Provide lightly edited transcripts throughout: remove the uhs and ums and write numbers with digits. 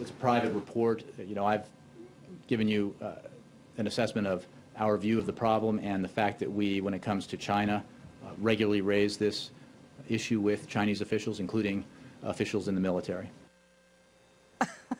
it's a private report. You know, I've given you an assessment of our view of the problem and the fact that we, when it comes to China, regularly raise this issue with Chinese officials, including officials in the military.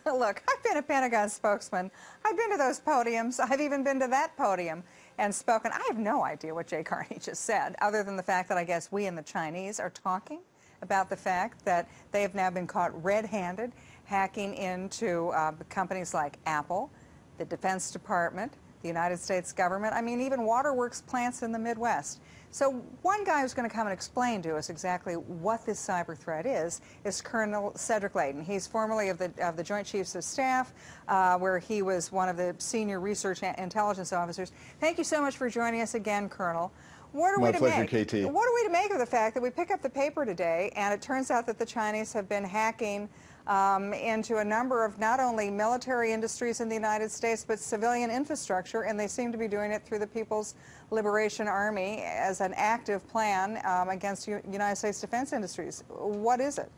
Look, I've been a Pentagon spokesman. I've been to those podiums. I've even been to that podium and spoken. I have no idea what Jay Carney just said, other than the fact that I guess we and the Chinese are talking about the fact that they have now been caught red-handed hacking into companies like Apple, the Defense Department, the United States government, I mean, even waterworks plants in the Midwest. So one guy who's going to come and explain to us exactly what this cyber threat is Colonel Cedric Leighton. He's formerly of the Joint Chiefs of Staff, where he was one of the senior research and intelligence officers. Thank you so much for joining us again, Colonel. What are we to make? KT. What are we to make of the fact that we pick up the paper today and it turns out that the Chinese have been hacking into a number of not only military industries in the United States, but civilian infrastructure, and they seem to be doing it through the People's Liberation Army as an active plan against United States defense industries. What is it?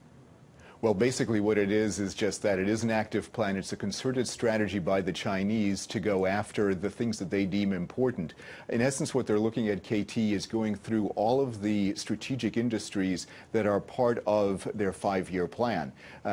Well, basically what it is just that it is an active plan. It's a concerted strategy by the Chinese to go after the things that they deem important. In essence, what they're looking at, KT, is going through all of the strategic industries that are part of their 5-year plan.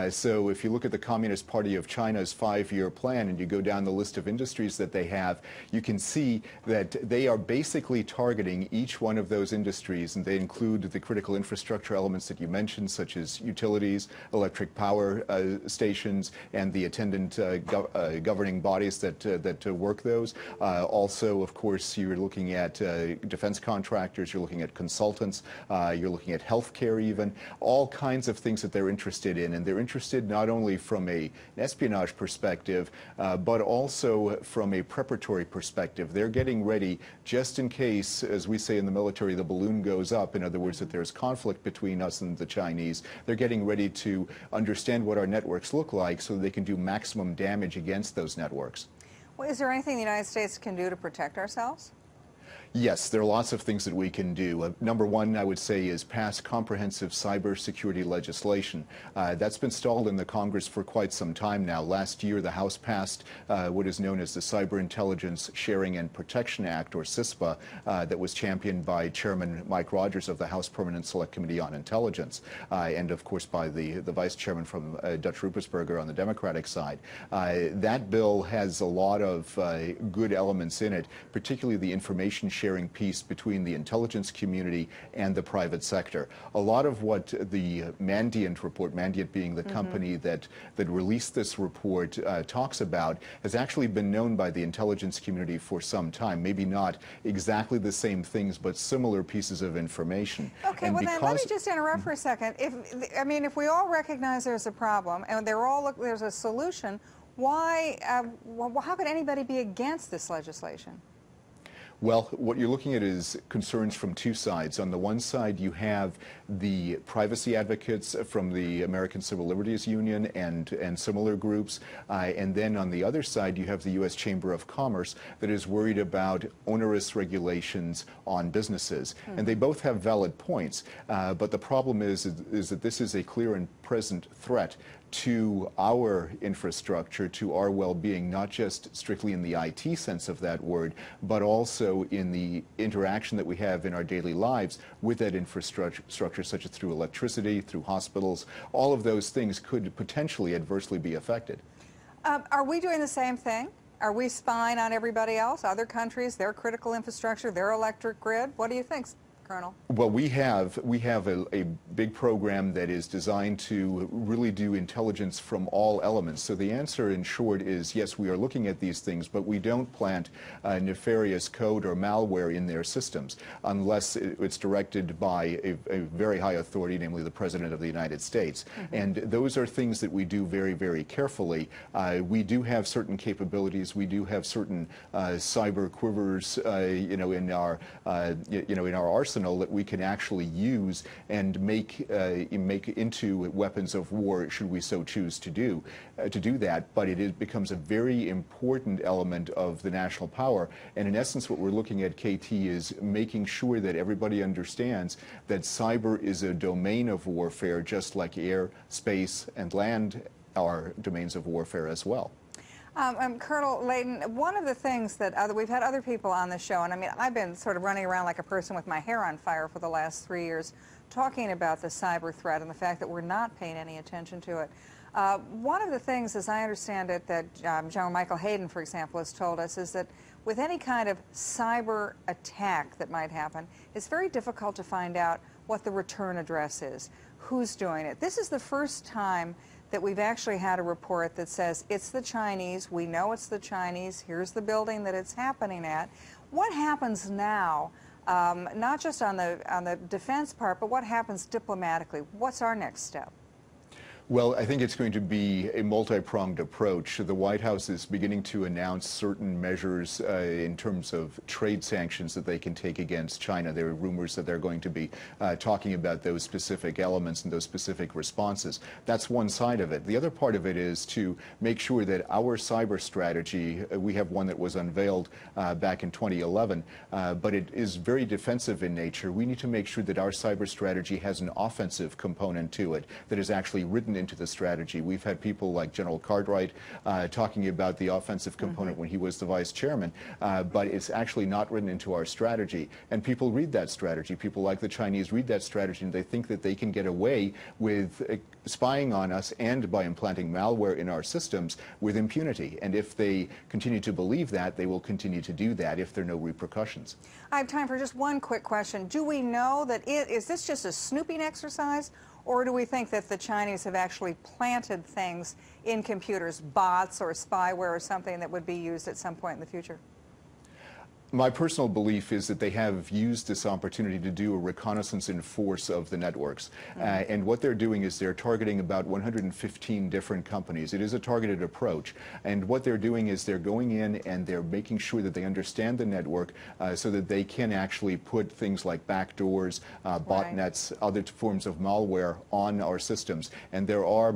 So if you look at the Communist Party of China's 5-year plan and you go down the list of industries that they have, you can see that they are basically targeting each one of those industries, and they include the critical infrastructure elements that you mentioned, such as utilities, electric power stations, and the attendant governing bodies that work those. Also, of course, you're looking at defense contractors, you're looking at consultants, you're looking at healthcare even, all kinds of things that they're interested in. And they're interested not only from an espionage perspective, but also from a preparatory perspective. They're getting ready just in case, as we say in the military, the balloon goes up. In other words, that there's conflict between us and the Chinese. They're getting ready to understand what our networks look like so they can do maximum damage against those networks. Well, is there anything the United States can do to protect ourselves? Yes, there are lots of things that we can do. Number one, I would say, is pass comprehensive cybersecurity legislation. That's been stalled in the Congress for quite some time now. Last year, the House passed what is known as the Cyber Intelligence Sharing and Protection Act, or CISPA, that was championed by Chairman Mike Rogers of the House Permanent Select Committee on Intelligence, and of course by the Vice Chairman from Dutch Ruppersberger on the Democratic side. That bill has a lot of good elements in it, particularly the information sharing piece between the intelligence community and the private sector. A lot of what the Mandiant report, Mandiant being the company that released this report, talks about has actually been known by the intelligence community for some time. Maybe not exactly the same things, but similar pieces of information. Okay, and well then let me just interrupt for a second. If we all recognize there's a problem and there's a solution, why, how could anybody be against this legislation? Well, what you're looking at is concerns from two sides. On the one side, you have the privacy advocates from the American Civil Liberties Union and similar groups. And then on the other side, you have the U.S. Chamber of Commerce that is worried about onerous regulations on businesses. And they both have valid points. But the problem is that this is a clear and present threat to our infrastructure, to our well-being, not just strictly in the IT sense of that word, but also in the interaction that we have in our daily lives with that infrastructure, such as through electricity, through hospitals. All of those things could potentially adversely be affected. Are we doing the same thing? Are we spying on everybody else, other countries, their critical infrastructure, their electric grid? What do you think, Colonel? Well, we have a big program that is designed to really do intelligence from all elements. So the answer, in short, is yes, we are looking at these things, but we don't plant nefarious code or malware in their systems unless it's directed by a very high authority, namely the President of the United States. And those are things that we do very, very carefully. We do have certain capabilities. We do have certain cyber quivers, in our arsenal that we can actually use and make into weapons of war, should we so choose to do that. But it becomes a very important element of the national power. And in essence, what we're looking at, KT, is making sure that everybody understands that cyber is a domain of warfare, just like air, space, and land our domains of warfare as well. Colonel Leighton, one of the things that we've had other people on the show, and I mean, I've been sort of running around like a person with my hair on fire for the last 3 years, talking about the cyber threat and the fact that we're not paying any attention to it. One of the things, as I understand it, that General Michael Hayden, for example, has told us is that with any kind of cyber attack that might happen, it's very difficult to find out what the return address is, who's doing it. This is the first time that we've actually had a report that says it's the Chinese, we know it's the Chinese, here's the building that it's happening at. What happens now, not just on the defense part, but what happens diplomatically? What's our next step? Well, I think it's going to be a multi-pronged approach. The White House is beginning to announce certain measures in terms of trade sanctions that they can take against China. There are rumors that they're going to be talking about those specific elements and those specific responses. That's one side of it. The other part of it is to make sure that our cyber strategy, we have one that was unveiled back in 2011, but it is very defensive in nature. We need to make sure that our cyber strategy has an offensive component to it that is actually written into the strategy. We've had people like General Cartwright talking about the offensive component when he was the vice chairman, but it's actually not written into our strategy. And people read that strategy. People like the Chinese read that strategy, and they think that they can get away with spying on us and by implanting malware in our systems with impunity. And if they continue to believe that, they will continue to do that if there are no repercussions. I have time for just one quick question. Do we know that is this just a snooping exercise? Or do we think that the Chinese have actually planted things in computers, bots or spyware or something that would be used at some point in the future? My personal belief is that they have used this opportunity to do a reconnaissance in force of the networks. And what they're doing is they're targeting about 115 different companies. It is a targeted approach. And what they're doing is they're going in and they're making sure that they understand the network so that they can actually put things like backdoors, botnets, other forms of malware on our systems. And there are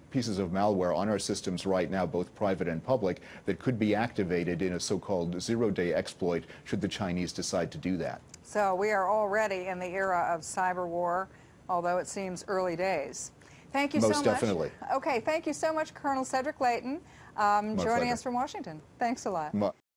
pieces of malware on our systems right now, both private and public, that could be activated in a so-called zero-day exploit should the Chinese decide to do that. So we are already in the era of cyber war, although it seems early days. Thank you so much. Most definitely. Okay, thank you so much, Colonel Cedric Leighton, joining us from Washington. Thanks a lot.